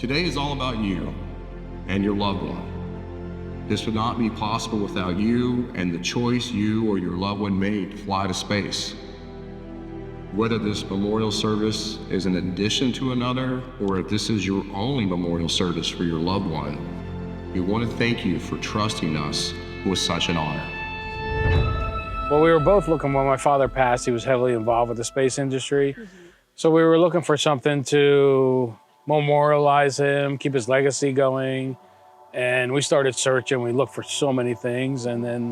Today is all about you and your loved one. This would not be possible without you and the choice you or your loved one made to fly to space. Whether this memorial service is an addition to another, or if this is your only memorial service for your loved one, we want to thank you for trusting us with such an honor. Well, we were both looking, when my father passed, he was heavily involved with the space industry. So we were looking for something to memorialize him, keep his legacy going. And we started searching, we looked for so many things. And then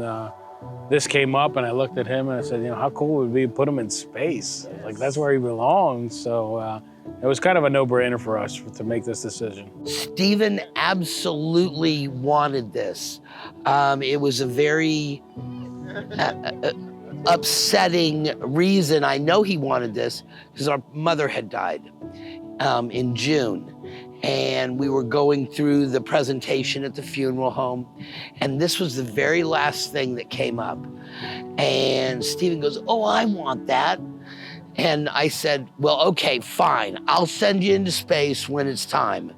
this came up and I looked at him and I said, you know, how cool would it be to put him in space? Like, that's where he belongs. So it was kind of a no-brainer for us to make this decision. Stephen absolutely wanted this. It was a very upsetting reason. I know he wanted this because our mother had died in June. And we were going through the presentation at the funeral home. And this was the very last thing that came up. And Stephen goes, oh, I want that. And I said, well, okay, fine. I'll send you into space when it's time.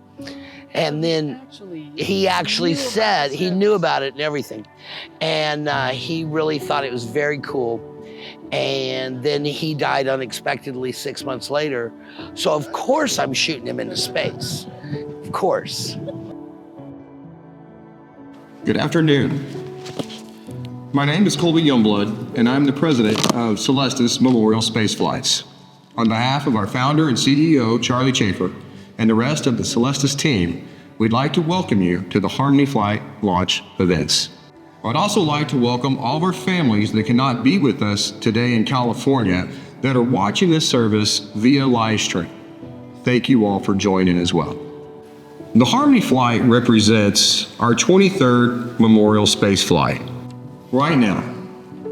And then he actually said, he knew about it and everything. And he really thought it was very cool. And then he died unexpectedly 6 months later. So of course I'm shooting him into space, of course. Good afternoon. My name is Colby Youngblood, and I'm the president of Celestis Memorial Spaceflights. On behalf of our founder and CEO, Charlie Chafer, and the rest of the Celestis team, we'd like to welcome you to the Harmony Flight launch events. I'd also like to welcome all of our families that cannot be with us today in California that are watching this service via live stream. Thank you all for joining as well. The Harmony Flight represents our 23rd Memorial Space Flight. Right now,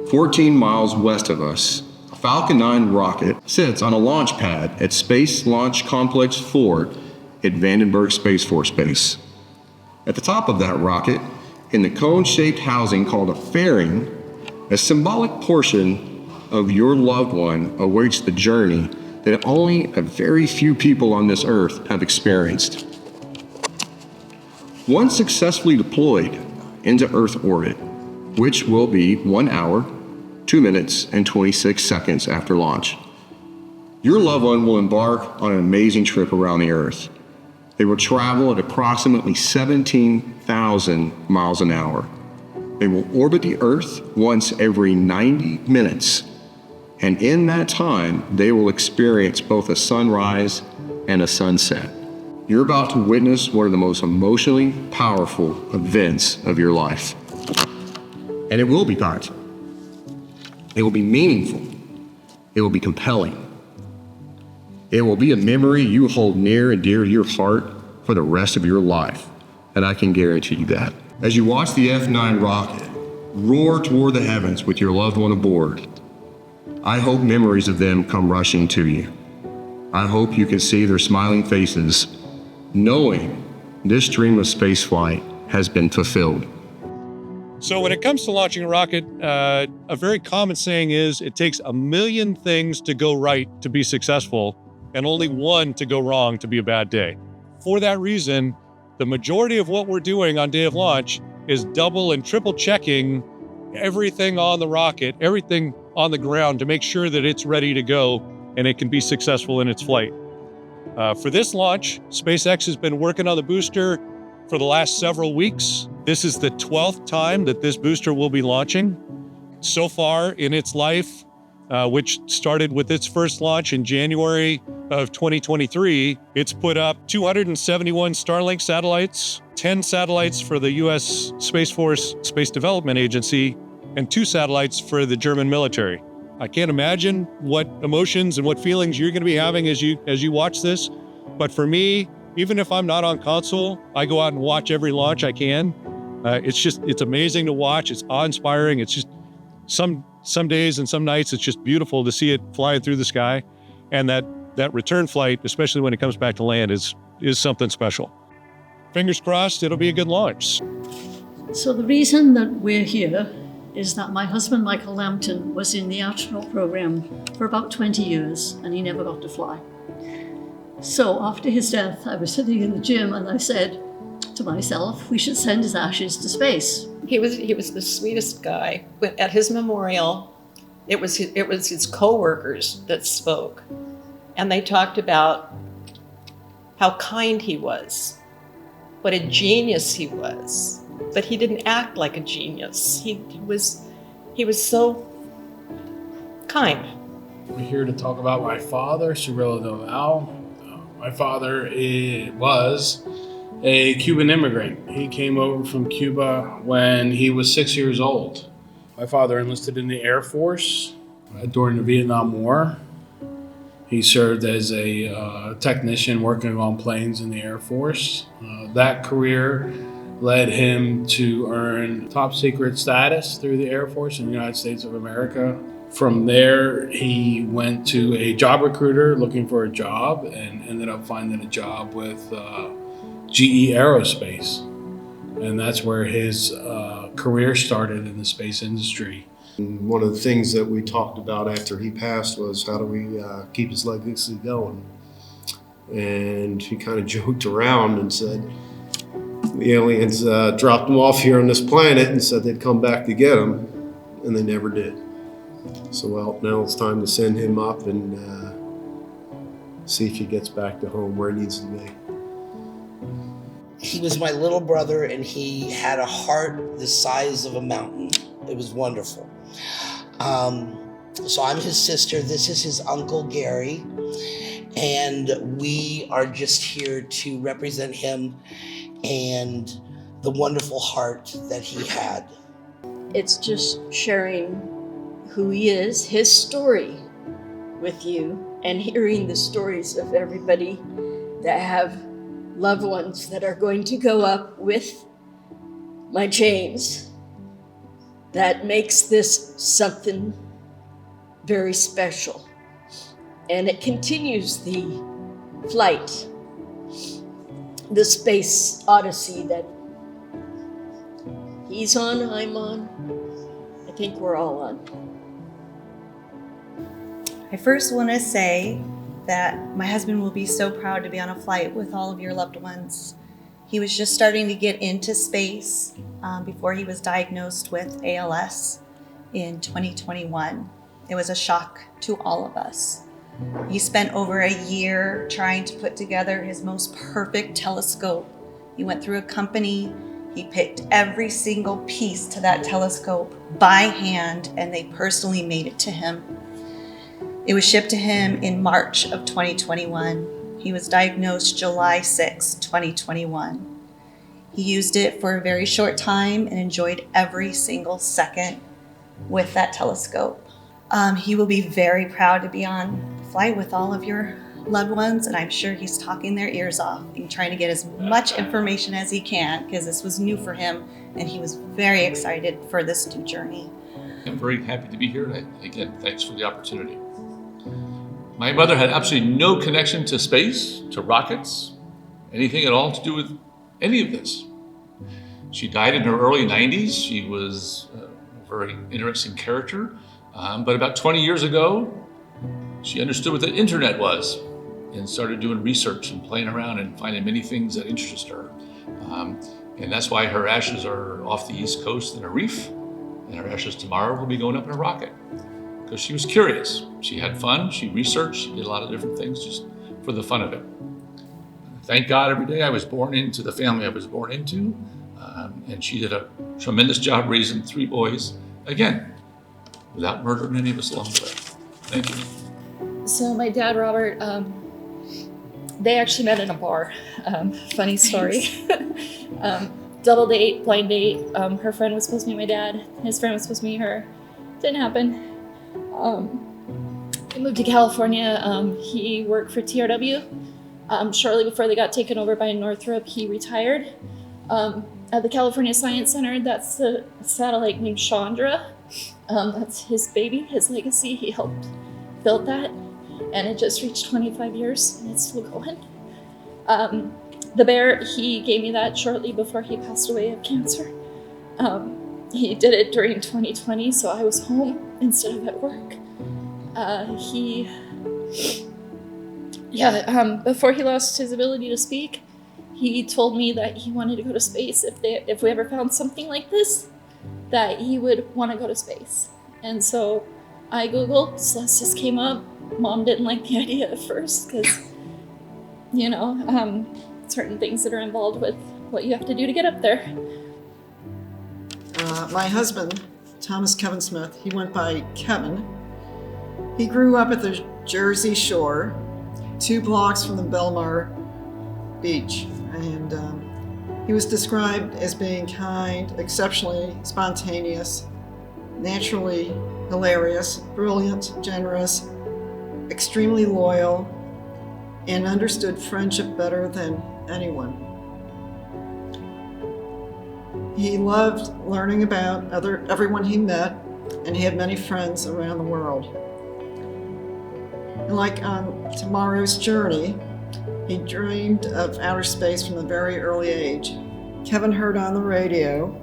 14 miles west of us, a Falcon 9 rocket sits on a launch pad at Space Launch Complex 4 at Vandenberg Space Force Base. At the top of that rocket, in the cone-shaped housing called a fairing, a symbolic portion of your loved one awaits the journey that only a very few people on this earth have experienced. Once successfully deployed into Earth orbit, which will be 1 hour, 2 minutes, and 26 seconds after launch, your loved one will embark on an amazing trip around the Earth. They will travel at approximately 17,000 miles an hour. They will orbit the Earth once every 90 minutes. And in that time, they will experience both a sunrise and a sunset. You're about to witness one of the most emotionally powerful events of your life. And it will be powerful. It will be meaningful. It will be compelling. It will be a memory you hold near and dear to your heart for the rest of your life, and I can guarantee you that. As you watch the F9 rocket roar toward the heavens with your loved one aboard, I hope memories of them come rushing to you. I hope you can see their smiling faces, knowing this dream of spaceflight has been fulfilled. So when it comes to launching a rocket, a very common saying is it takes 1 million things to go right to be successful, and only one to go wrong to be a bad day. For that reason, the majority of what we're doing on day of launch is double and triple checking everything on the rocket, everything on the ground to make sure that it's ready to go and it can be successful in its flight. For this launch, SpaceX has been working on the booster for the last several weeks. This is the 12th time that this booster will be launching. So far in its life, which started with its first launch in January of 2023, it's put up 271 Starlink satellites, 10 satellites for the US Space Force Space Development Agency, and 2 satellites for the German military. I can't imagine what emotions and what feelings you're going to be having as you watch this, but for me, even if I'm not on console, I go out and watch every launch I can. It's amazing to watch. It's awe-inspiring. It's just some days and some nights, it's just beautiful to see it flying through the sky. And that return flight, especially when it comes back to land, is something special. Fingers crossed, it'll be a good launch. So the reason that we're here is that my husband, Michael Lambton, was in the astronaut program for about 20 years and he never got to fly. So after his death, I was sitting in the gym and I said to myself, we should send his ashes to space. He was the sweetest guy. At his memorial, it was his co-workers that spoke, and they talked about how kind he was, what a genius he was, but he didn't act like a genius. He was so kind. We're here to talk about my father, Cirilo Doval. My father was a Cuban immigrant. He came over from Cuba when he was 6 years old. My father enlisted in the Air Force during the Vietnam War. He served as a technician working on planes in the Air Force. That career led him to earn top secret status through the Air Force in the United States of America. From there, he went to a job recruiter looking for a job and ended up finding a job with GE Aerospace. And that's where his career started in the space industry. One of the things that we talked about after he passed was how do we keep his legacy going? And he kind of joked around and said the aliens dropped him off here on this planet and said they'd come back to get him, and they never did. So, well, now it's time to send him up and see if he gets back to home where he needs to be. He was my little brother, and he had a heart the size of a mountain. It was wonderful. So I'm his sister. This is his uncle, Gary. And we are just here to represent him and the wonderful heart that he had. It's just sharing who he is, his story with you, and hearing the stories of everybody that have loved ones that are going to go up with my James. That makes this something very special. And it continues the flight, the space odyssey that he's on, I'm on. I think we're all on. I first want to say that my husband will be so proud to be on a flight with all of your loved ones. He was just starting to get into space before he was diagnosed with ALS in 2021. It was a shock to all of us. He spent over a year trying to put together his most perfect telescope. He went through a company. He picked every single piece to that telescope by hand, and they personally made it to him. It was shipped to him in March of 2021. He was diagnosed July 6, 2021. He used it for a very short time and enjoyed every single second with that telescope. He will be very proud to be on the flight with all of your loved ones, and I'm sure he's talking their ears off and trying to get as much information as he can, because this was new for him, and he was very excited for this new journey. I'm very happy to be here, and again, thanks for the opportunity. My mother had absolutely no connection to space, to rockets, anything at all to do with any of this. She died in her early 90s. She was a very interesting character. But about 20 years ago, she understood what the internet was and started doing research and playing around and finding many things that interested her. And that's why her ashes are off the East Coast in a reef, and her ashes tomorrow will be going up in a rocket. Because she was curious. She had fun, she researched, she did a lot of different things just for the fun of it. Thank God every day I was born into the family I was born into, and she did a tremendous job raising 3 boys, again, without murdering any of us along the way. Thank you. So my dad, Robert, they actually met in a bar. Funny story. Double date, blind date. Her friend was supposed to meet my dad. His friend was supposed to meet her. Didn't happen. He moved to California. He worked for TRW. Shortly before they got taken over by Northrop, he retired. At the California Science Center, that's the satellite named Chandra. That's his baby, his legacy. He helped build that, and it just reached 25 years, and it's still going. The bear, he gave me that shortly before he passed away of cancer. He did it during 2020, so I was home instead of at work. He Yeah, before he lost his ability to speak, he told me that he wanted to go to space. If we ever found something like this, that he would want to go to space. And so I Googled, Celestis came up. Mom didn't like the idea at first because, you know, certain things that are involved with what you have to do to get up there. My husband, Thomas Kevin Smith, he went by Kevin. He grew up at the Jersey Shore, 2 blocks from the Belmar Beach, and he was described as being kind, exceptionally spontaneous, naturally hilarious, brilliant, generous, extremely loyal, and understood friendship better than anyone. He loved learning about everyone he met, and he had many friends around the world. And like on tomorrow's journey, he dreamed of outer space from a very early age. Kevin heard on the radio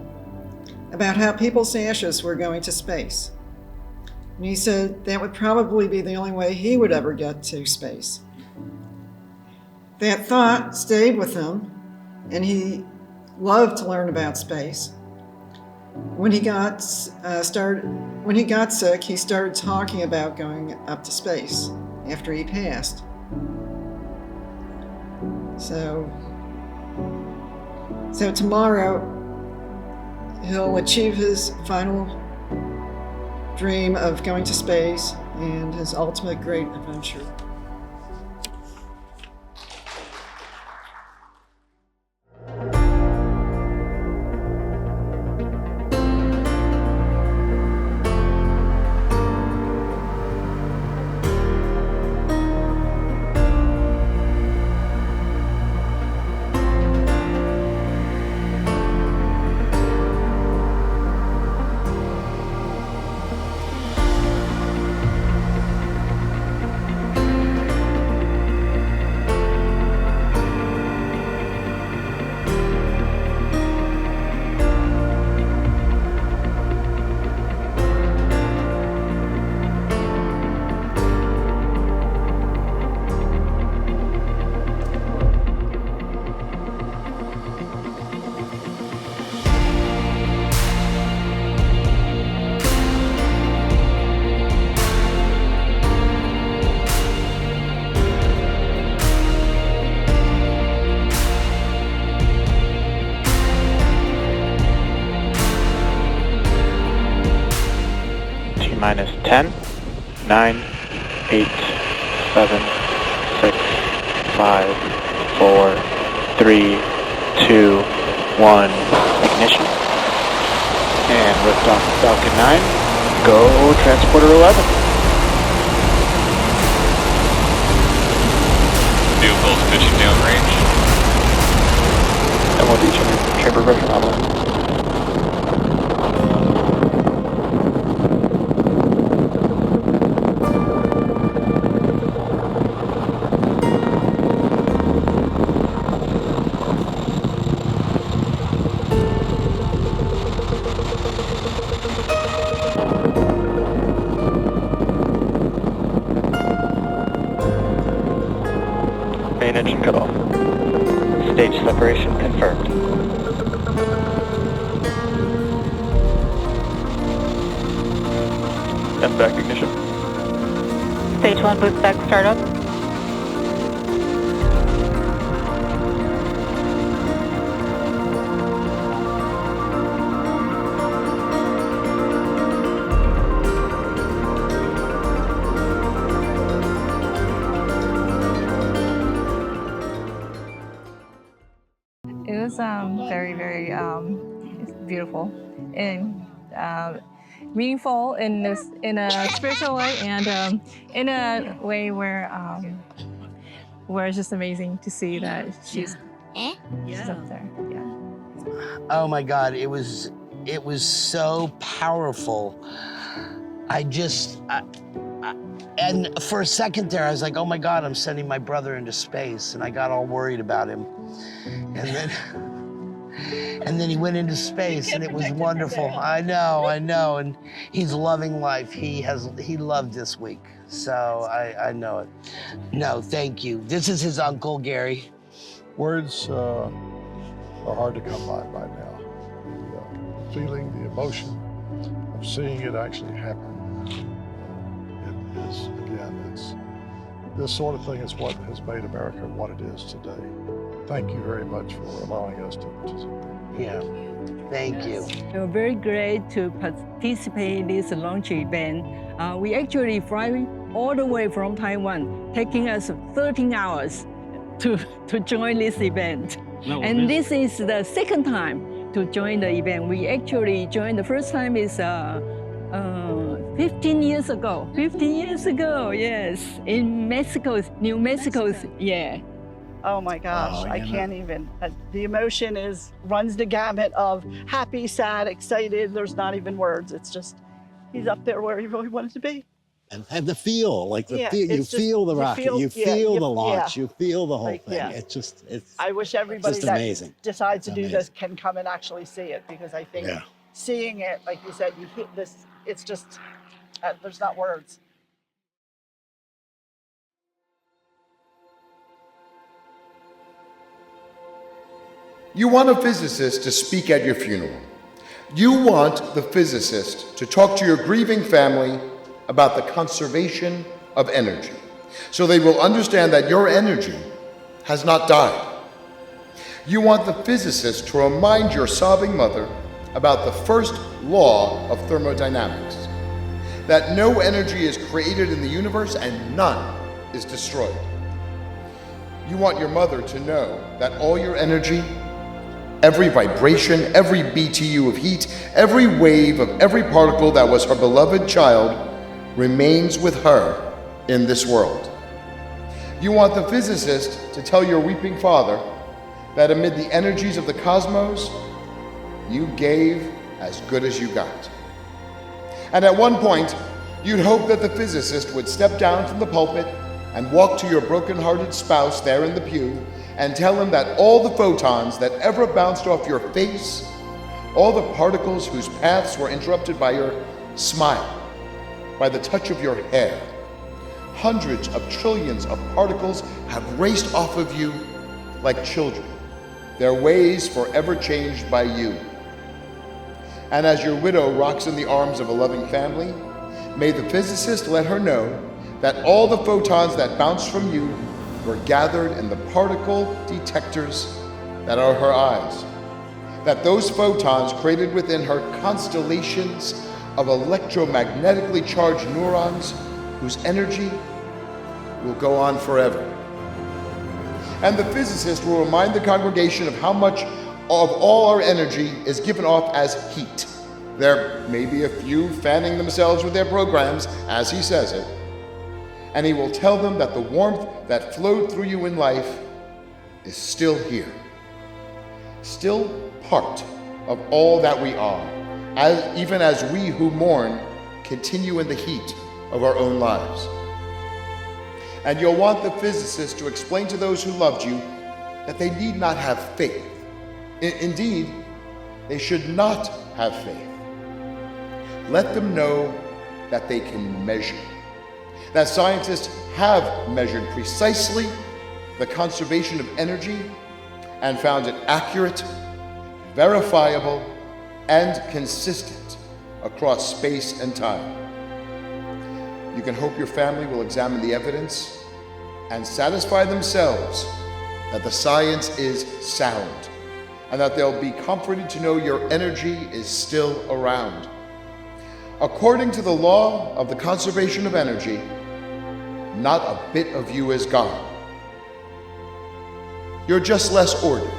about how people's ashes were going to space. And he said that would probably be the only way he would ever get to space. That thought stayed with him, and he loved to learn about space. When he got sick, he started talking about going up to space after he passed. So tomorrow he'll achieve his final dream of going to space and his ultimate great adventure. Minus 10, 9, 8, 7, 6, 5, 4, 3, 2, 1, ignition. And liftoff of Falcon 9, go Transporter 11. Vehicles pitching downrange. MOD chamber pressure level. Main engine cut off. Stage separation confirmed. And back ignition. Stage 1 boost back startup. It was very, very beautiful and meaningful in a spiritual way, and in a way where it's just amazing to see that she's up there. Yeah. Oh my God, it was so powerful. And for a second there, I was like, oh my God, I'm sending my brother into space, and I got all worried about him. And And then he went into space, and it was wonderful. I know, and he's loving life. He loved this week, so I know it. No, thank you. This is his uncle, Gary. Words are hard to come by right now. The feeling, the emotion of seeing it actually happen. It is, again, this sort of thing is what has made America what it is today. Thank you very much for allowing us to participate. Yeah, thank you. We're very glad to participate in this launch event. We actually fly all the way from Taiwan, taking us 13 hours to join this event. No, and this is the second time to join the event. We actually joined, the first time is 15 years ago. 15 years ago, yes, in Mexico, New Mexico, yeah. Oh my gosh, I can't even. The emotion runs the gamut of happy, sad, excited. There's not even words. It's just, he's up there where he really wanted to be. And the feel, like you feel the rocket, you feel the launch, you feel the whole thing. Yeah. It's I wish everybody just that amazing. decides to do this can come and actually see it, because I think seeing it, like you said, you hit this, it's just, there's not words. You want a physicist to speak at your funeral. You want the physicist to talk to your grieving family about the conservation of energy, so they will understand that your energy has not died. You want the physicist to remind your sobbing mother about the first law of thermodynamics, that no energy is created in the universe and none is destroyed. You want your mother to know that all your energy, every vibration, every BTU of heat, every wave of every particle that was her beloved child remains with her in this world. You want the physicist to tell your weeping father that amid the energies of the cosmos, you gave as good as you got. And at one point, you'd hope that the physicist would step down from the pulpit and walk to your broken-hearted spouse there in the pew and tell him that all the photons that ever bounced off your face, all the particles whose paths were interrupted by your smile, by the touch of your hair, hundreds of trillions of particles have raced off of you like children, their ways forever changed by you. And as your widow rocks in the arms of a loving family, may the physicist let her know that all the photons that bounced from you were gathered in the particle detectors that are her eyes, that those photons created within her constellations of electromagnetically charged neurons whose energy will go on forever. And the physicist will remind the congregation of how much of all our energy is given off as heat. There may be a few fanning themselves with their programs, as he says it, and he will tell them that the warmth that flowed through you in life is still here, still part of all that we are, even as we who mourn continue in the heat of our own lives. And you'll want the physicist to explain to those who loved you that they need not have faith. Indeed, they should not have faith. Let them know that they can measure, that scientists have measured precisely the conservation of energy and found it accurate, verifiable, and consistent across space and time. You can hope your family will examine the evidence and satisfy themselves that the science is sound, and that they'll be comforted to know your energy is still around. According to the law of the conservation of energy, not a bit of you is gone. You're just less ordered.